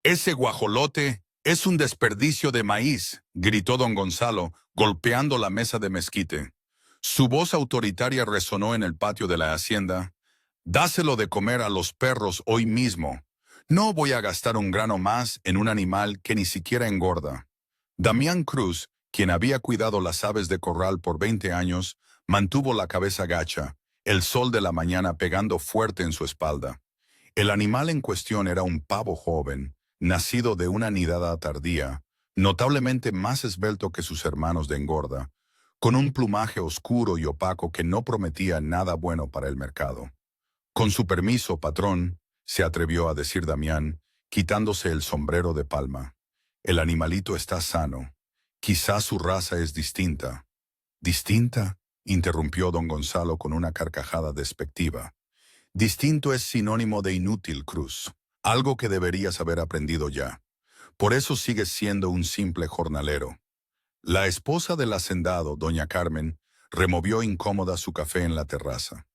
Ese guajolote es un desperdicio de maíz, gritó don Gonzalo, golpeando la mesa de mezquite. Su voz autoritaria resonó en el patio de la hacienda. Dáselo de comer a los perros hoy mismo. No voy a gastar un grano más en un animal que ni siquiera engorda. Damián Cruz, quien había cuidado las aves de corral por 20 años, mantuvo la cabeza gacha, el sol de la mañana pegando fuerte en su espalda. El animal en cuestión era un pavo joven, nacido de una nidada tardía, notablemente más esbelto que sus hermanos de engorda, con un plumaje oscuro y opaco que no prometía nada bueno para el mercado. Con su permiso, patrón, se atrevió a decir Damián, quitándose el sombrero de palma. El animalito está sano. Quizás su raza es distinta. ¿Distinta?, interrumpió don Gonzalo con una carcajada despectiva. Distinto es sinónimo de inútil, Cruz. Algo que deberías haber aprendido ya. Por eso sigues siendo un simple jornalero. La esposa del hacendado, doña Carmen, removió incómoda su café en la terraza.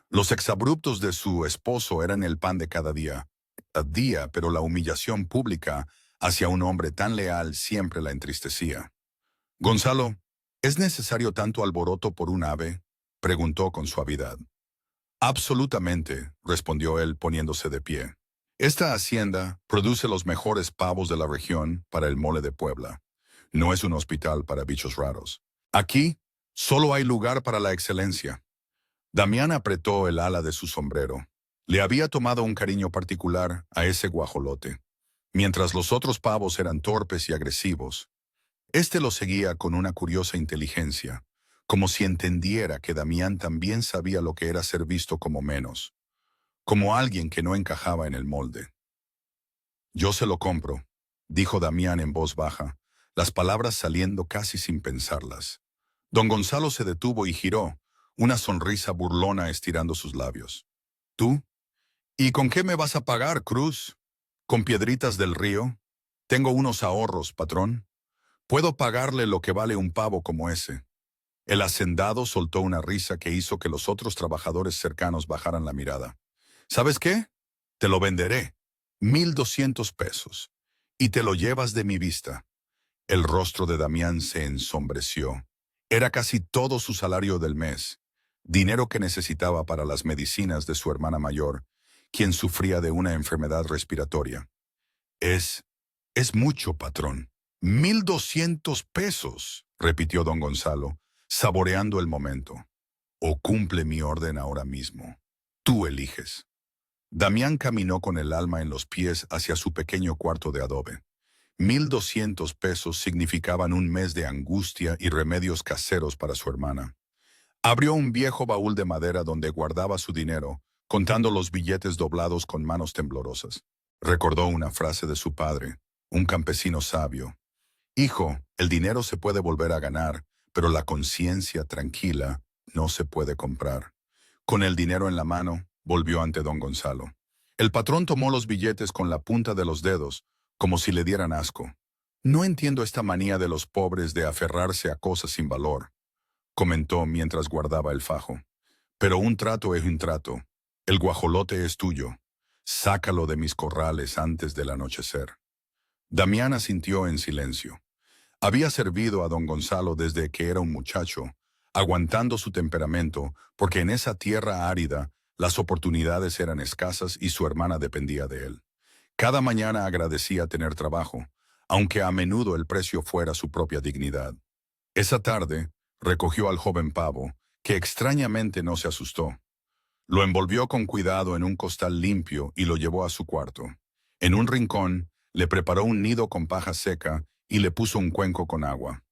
Los exabruptos de su esposo eran el pan de cada día, pero la humillación pública hacia un hombre tan leal siempre la entristecía. Gonzalo, ¿es necesario tanto alboroto por un ave?, preguntó con suavidad. Absolutamente, respondió él poniéndose de pie. Esta hacienda produce los mejores pavos de la región para el mole de Puebla. No es un hospital para bichos raros. Aquí solo hay lugar para la excelencia. Damián apretó el ala de su sombrero. Le había tomado un cariño particular a ese guajolote. Mientras los otros pavos eran torpes y agresivos, este lo seguía con una curiosa inteligencia, como si entendiera que Damián también sabía lo que era ser visto como menos, como alguien que no encajaba en el molde. Yo se lo compro, dijo Damián en voz baja, las palabras saliendo casi sin pensarlas. Don Gonzalo se detuvo y giró, una sonrisa burlona estirando sus labios. ¿Tú? ¿Y con qué me vas a pagar, Cruz? ¿Con piedritas del río? Tengo unos ahorros, patrón. Puedo pagarle lo que vale un pavo como ese. El hacendado soltó una risa que hizo que los otros trabajadores cercanos bajaran la mirada. ¿Sabes qué? Te lo venderé. 1,200 pesos. Y te lo llevas de mi vista. El rostro de Damián se ensombreció. Era casi todo su salario del mes, dinero que necesitaba para las medicinas de su hermana mayor, quien sufría de una enfermedad respiratoria. Es mucho, patrón. 1,200 pesos, repitió don Gonzalo, saboreando el momento. O cumple mi orden ahora mismo. Tú eliges. Damián caminó con el alma en los pies hacia su pequeño cuarto de adobe. 1,200 pesos significaban un mes de angustia y remedios caseros para su hermana. Abrió un viejo baúl de madera donde guardaba su dinero, contando los billetes doblados con manos temblorosas. Recordó una frase de su padre, un campesino sabio. Hijo, el dinero se puede volver a ganar, pero la conciencia tranquila no se puede comprar. Con el dinero en la mano, volvió ante don Gonzalo. El patrón tomó los billetes con la punta de los dedos, como si le dieran asco. No entiendo esta manía de los pobres de aferrarse a cosas sin valor, comentó mientras guardaba el fajo. Pero un trato es un trato. El guajolote es tuyo. Sácalo de mis corrales antes del anochecer. Damián asintió en silencio. Había servido a don Gonzalo desde que era un muchacho, aguantando su temperamento, porque en esa tierra árida las oportunidades eran escasas y su hermana dependía de él. Cada mañana agradecía tener trabajo, aunque a menudo el precio fuera su propia dignidad. Esa tarde, recogió al joven pavo, que extrañamente no se asustó. Lo envolvió con cuidado en un costal limpio y lo llevó a su cuarto. En un rincón, le preparó un nido con paja seca y le puso un cuenco con agua.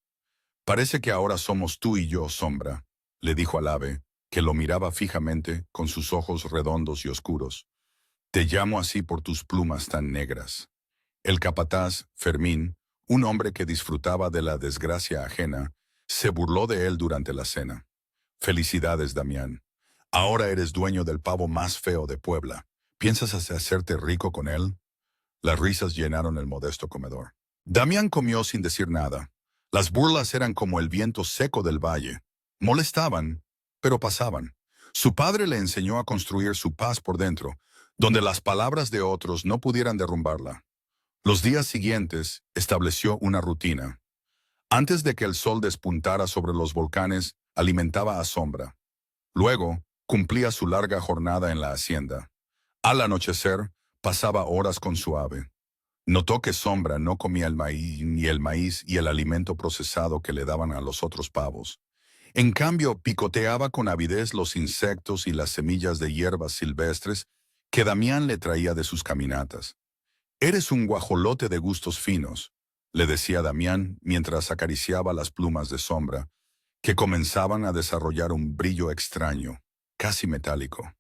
Parece que ahora somos tú y yo, Sombra, le dijo al ave, que lo miraba fijamente con sus ojos redondos y oscuros. Te llamo así por tus plumas tan negras. El capataz, Fermín, un hombre que disfrutaba de la desgracia ajena, se burló de él durante la cena. Felicidades, Damián. Ahora eres dueño del pavo más feo de Puebla. ¿Piensas hacerte rico con él? Las risas llenaron el modesto comedor. Damián comió sin decir nada. Las burlas eran como el viento seco del valle. Molestaban, pero pasaban. Su padre le enseñó a construir su paz por dentro, donde las palabras de otros no pudieran derrumbarla. Los días siguientes estableció una rutina. Antes de que el sol despuntara sobre los volcanes, alimentaba a Sombra. Luego, cumplía su larga jornada en la hacienda. Al anochecer, pasaba horas con su ave. Notó que Sombra no comía el maíz y el alimento procesado que le daban a los otros pavos. En cambio, picoteaba con avidez los insectos y las semillas de hierbas silvestres que Damián le traía de sus caminatas. «Eres un guajolote de gustos finos», le decía Damián mientras acariciaba las plumas de Sombra, que comenzaban a desarrollar un brillo extraño, casi metálico.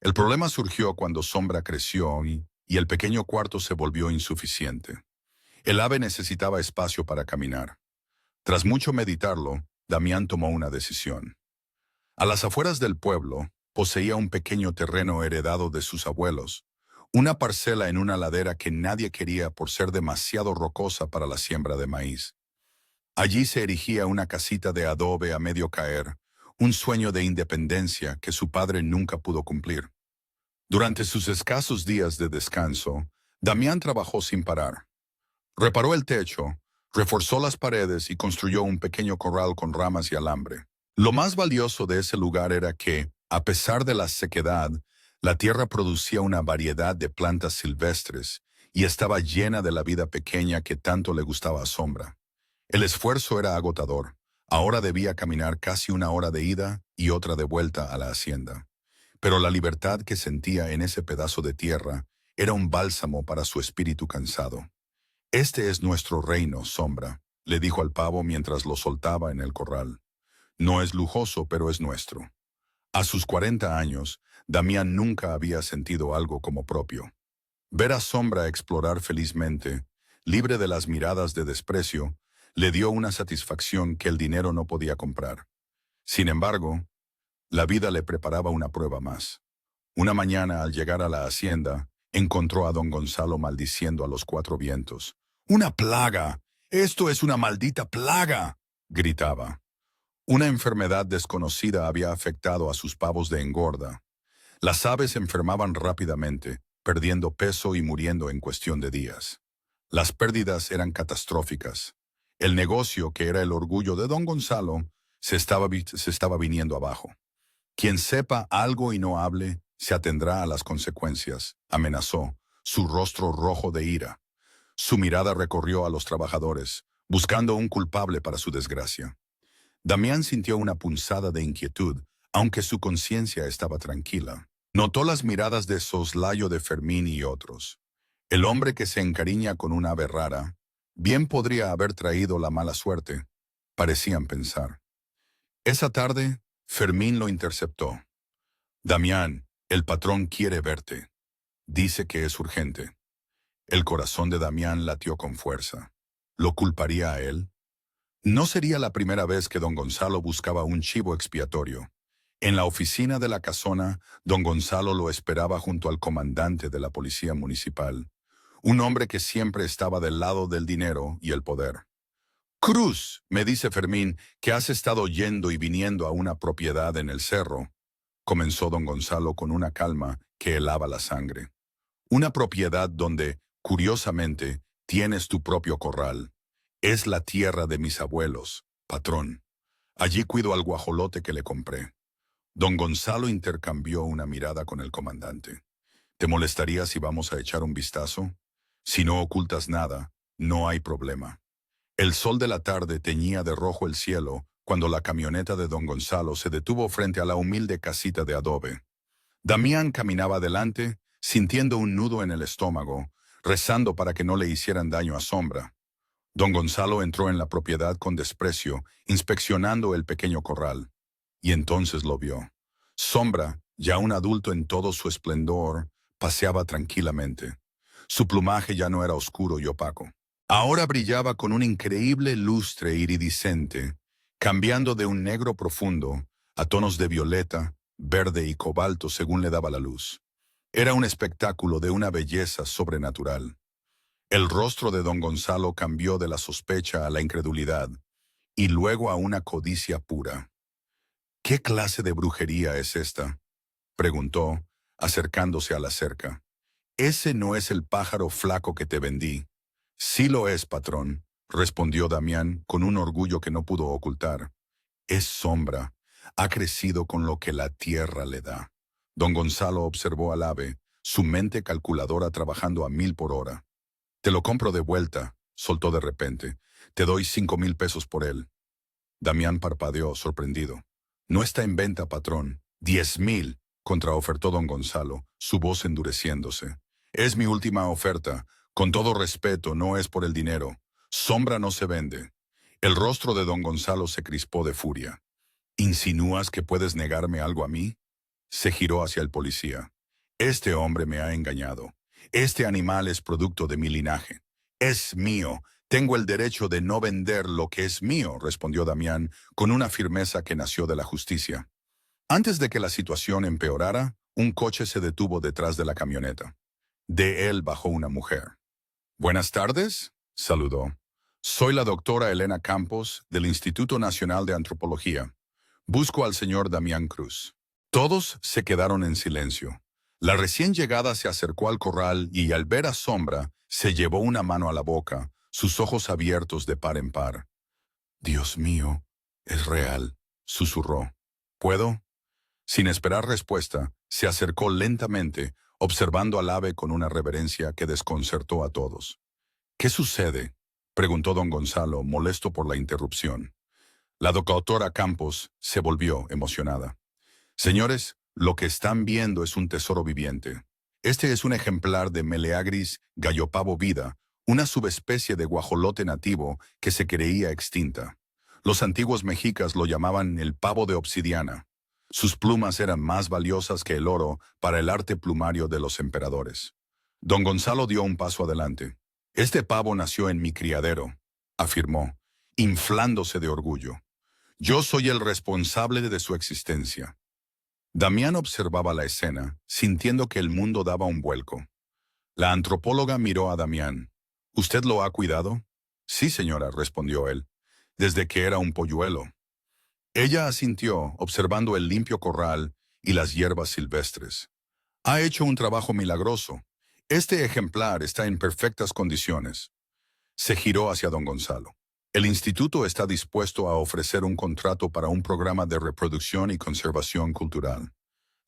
El problema surgió cuando Sombra creció y el pequeño cuarto se volvió insuficiente. El ave necesitaba espacio para caminar. Tras mucho meditarlo, Damián tomó una decisión. A las afueras del pueblo, poseía un pequeño terreno heredado de sus abuelos, una parcela en una ladera que nadie quería por ser demasiado rocosa para la siembra de maíz. Allí se erigía una casita de adobe a medio caer, un sueño de independencia que su padre nunca pudo cumplir. Durante sus escasos días de descanso, Damián trabajó sin parar. Reparó el techo, reforzó las paredes y construyó un pequeño corral con ramas y alambre. Lo más valioso de ese lugar era que, a pesar de la sequedad, la tierra producía una variedad de plantas silvestres y estaba llena de la vida pequeña que tanto le gustaba a Sombra. El esfuerzo era agotador. Ahora debía caminar casi una hora de ida y otra de vuelta a la hacienda. Pero la libertad que sentía en ese pedazo de tierra era un bálsamo para su espíritu cansado. «Este es nuestro reino, Sombra», le dijo al pavo mientras lo soltaba en el corral. «No es lujoso, pero es nuestro». A sus 40 años, Damián nunca había sentido algo como propio. Ver a Sombra explorar felizmente, libre de las miradas de desprecio, le dio una satisfacción que el dinero no podía comprar. Sin embargo, la vida le preparaba una prueba más. Una mañana, al llegar a la hacienda, encontró a don Gonzalo maldiciendo a los cuatro vientos. «¡Una plaga! ¡Esto es una maldita plaga!», gritaba. Una enfermedad desconocida había afectado a sus pavos de engorda. Las aves enfermaban rápidamente, perdiendo peso y muriendo en cuestión de días. Las pérdidas eran catastróficas. El negocio, que era el orgullo de don Gonzalo, se estaba viniendo abajo. «Quien sepa algo y no hable, se atendrá a las consecuencias», amenazó, su rostro rojo de ira. Su mirada recorrió a los trabajadores, buscando un culpable para su desgracia. Damián sintió una punzada de inquietud, aunque su conciencia estaba tranquila. Notó las miradas de soslayo de Fermín y otros. El hombre que se encariña con una ave rara, bien podría haber traído la mala suerte, parecían pensar. Esa tarde, Fermín lo interceptó. «Damián, el patrón quiere verte. Dice que es urgente». El corazón de Damián latió con fuerza. ¿Lo culparía a él? No sería la primera vez que don Gonzalo buscaba un chivo expiatorio. En la oficina de la casona, don Gonzalo lo esperaba junto al comandante de la policía municipal, un hombre que siempre estaba del lado del dinero y el poder. «Cruz», me dice Fermín, «que has estado yendo y viniendo a una propiedad en el cerro», comenzó don Gonzalo con una calma que helaba la sangre. «Una propiedad donde, curiosamente, tienes tu propio corral. Es la tierra de mis abuelos, patrón. Allí cuido al guajolote que le compré». Don Gonzalo intercambió una mirada con el comandante. «¿Te molestaría si vamos a echar un vistazo? Si no ocultas nada, no hay problema». El sol de la tarde teñía de rojo el cielo cuando la camioneta de don Gonzalo se detuvo frente a la humilde casita de adobe. Damián caminaba adelante, sintiendo un nudo en el estómago, rezando para que no le hicieran daño a Sombra. Don Gonzalo entró en la propiedad con desprecio, inspeccionando el pequeño corral. Y entonces lo vio. Sombra, ya un adulto en todo su esplendor, paseaba tranquilamente. Su plumaje ya no era oscuro y opaco. Ahora brillaba con un increíble lustre iridiscente, cambiando de un negro profundo a tonos de violeta, verde y cobalto según le daba la luz. Era un espectáculo de una belleza sobrenatural. El rostro de don Gonzalo cambió de la sospecha a la incredulidad, y luego a una codicia pura. «¿Qué clase de brujería es esta?», preguntó, acercándose a la cerca. «Ese no es el pájaro flaco que te vendí», Sí lo es, patrón, respondió Damián con un orgullo que no pudo ocultar. Es sombra. Ha crecido con lo que la tierra le da. Don Gonzalo observó al ave, su mente calculadora trabajando a 1000 por hora. Te lo compro de vuelta, soltó de repente. Te doy 5000 pesos por él. Damián parpadeó, sorprendido. No está en venta, patrón. 10,000, contraofertó don Gonzalo, su voz endureciéndose. Es mi última oferta. Con todo respeto, no es por el dinero. Sombra no se vende. El rostro de don Gonzalo se crispó de furia. ¿Insinúas que puedes negarme algo a mí? Se giró hacia el policía. Este hombre me ha engañado. Este animal es producto de mi linaje. Es mío. Tengo el derecho de no vender lo que es mío, respondió Damián con una firmeza que nació de la justicia. Antes de que la situación empeorara, un coche se detuvo detrás de la camioneta. De él bajó una mujer. Buenas tardes, saludó. Soy la doctora Elena Campos, del Instituto Nacional de Antropología. Busco al señor Damián Cruz. Todos se quedaron en silencio. La recién llegada se acercó al corral y al ver a Sombra, se llevó una mano a la boca, sus ojos abiertos de par en par. Dios mío, es real, susurró. ¿Puedo? Sin esperar respuesta, se acercó lentamente, observando al ave con una reverencia que desconcertó a todos. ¿Qué sucede?, preguntó don Gonzalo, molesto por la interrupción. La doctora Campos se volvió emocionada. Señores, lo que están viendo es un tesoro viviente. Este es un ejemplar de Meleagris gallopavo vida, una subespecie de guajolote nativo que se creía extinta. Los antiguos mexicas lo llamaban el pavo de obsidiana. Sus plumas eran más valiosas que el oro para el arte plumario de los emperadores. Don Gonzalo dio un paso adelante. Este pavo nació en mi criadero, afirmó, inflándose de orgullo. Yo soy el responsable de su existencia. Damián observaba la escena, sintiendo que el mundo daba un vuelco. La antropóloga miró a Damián. ¿Usted lo ha cuidado? Sí, señora, respondió él, desde que era un polluelo. Ella asintió, observando el limpio corral y las hierbas silvestres. Ha hecho un trabajo milagroso. Este ejemplar está en perfectas condiciones. Se giró hacia don Gonzalo. El instituto está dispuesto a ofrecer un contrato para un programa de reproducción y conservación cultural.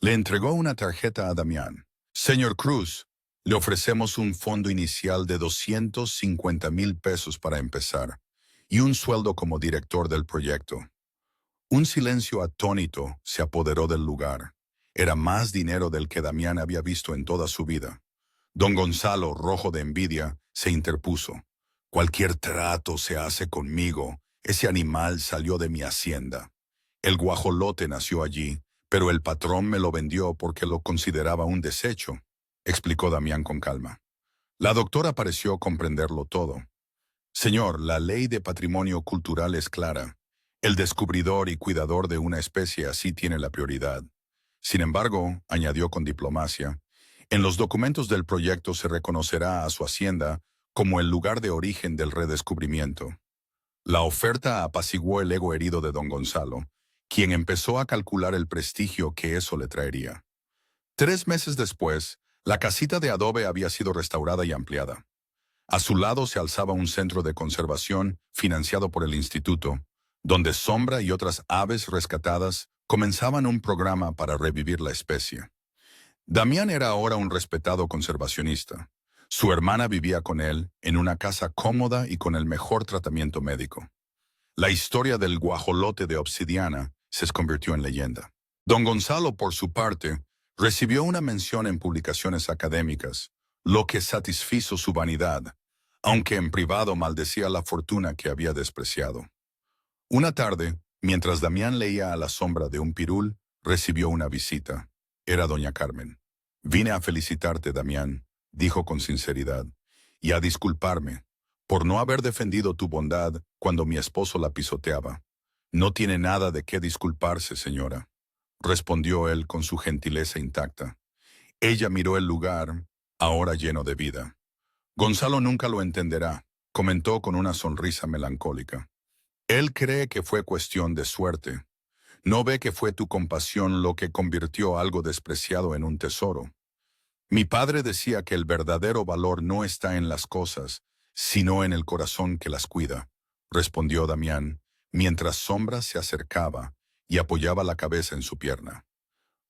Le entregó una tarjeta a Damián. Señor Cruz, le ofrecemos un fondo inicial de 250,000 pesos para empezar y un sueldo como director del proyecto. Un silencio atónito se apoderó del lugar. Era más dinero del que Damián había visto en toda su vida. Don Gonzalo, rojo de envidia, se interpuso. Cualquier trato se hace conmigo. Ese animal salió de mi hacienda. El guajolote nació allí, pero el patrón me lo vendió porque lo consideraba un desecho, explicó Damián con calma. La doctora pareció comprenderlo todo. Señor, la ley de patrimonio cultural es clara. El descubridor y cuidador de una especie así tiene la prioridad. Sin embargo, añadió con diplomacia, en los documentos del proyecto se reconocerá a su hacienda como el lugar de origen del redescubrimiento. La oferta apaciguó el ego herido de don Gonzalo, quien empezó a calcular el prestigio que eso le traería. 3 meses después, la casita de adobe había sido restaurada y ampliada. A su lado se alzaba un centro de conservación financiado por el instituto, donde Sombra y otras aves rescatadas comenzaban un programa para revivir la especie. Damián era ahora un respetado conservacionista. Su hermana vivía con él en una casa cómoda y con el mejor tratamiento médico. La historia del guajolote de obsidiana se convirtió en leyenda. Don Gonzalo, por su parte, recibió una mención en publicaciones académicas, lo que satisfizo su vanidad, aunque en privado maldecía la fortuna que había despreciado. Una tarde, mientras Damián leía a la sombra de un pirul, recibió una visita. Era doña Carmen. Vine a felicitarte, Damián, dijo con sinceridad, y a disculparme por no haber defendido tu bondad cuando mi esposo la pisoteaba. No tiene nada de qué disculparse, señora, respondió él con su gentileza intacta. Ella miró el lugar, ahora lleno de vida. Gonzalo nunca lo entenderá, comentó con una sonrisa melancólica. Él cree que fue cuestión de suerte. No ve que fue tu compasión lo que convirtió algo despreciado en un tesoro. Mi padre decía que el verdadero valor no está en las cosas, sino en el corazón que las cuida, respondió Damián, mientras Sombra se acercaba y apoyaba la cabeza en su pierna.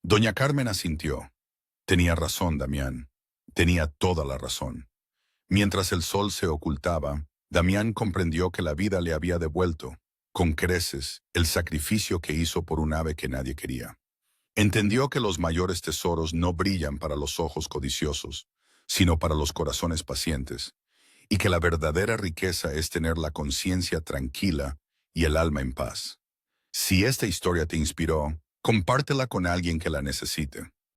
Doña Carmen asintió. Tenía razón, Damián. Tenía toda la razón. Mientras el sol se ocultaba, Damián comprendió que la vida le había devuelto, con creces, el sacrificio que hizo por un ave que nadie quería. Entendió que los mayores tesoros no brillan para los ojos codiciosos, sino para los corazones pacientes, y que la verdadera riqueza es tener la conciencia tranquila y el alma en paz. Si esta historia te inspiró, compártela con alguien que la necesite.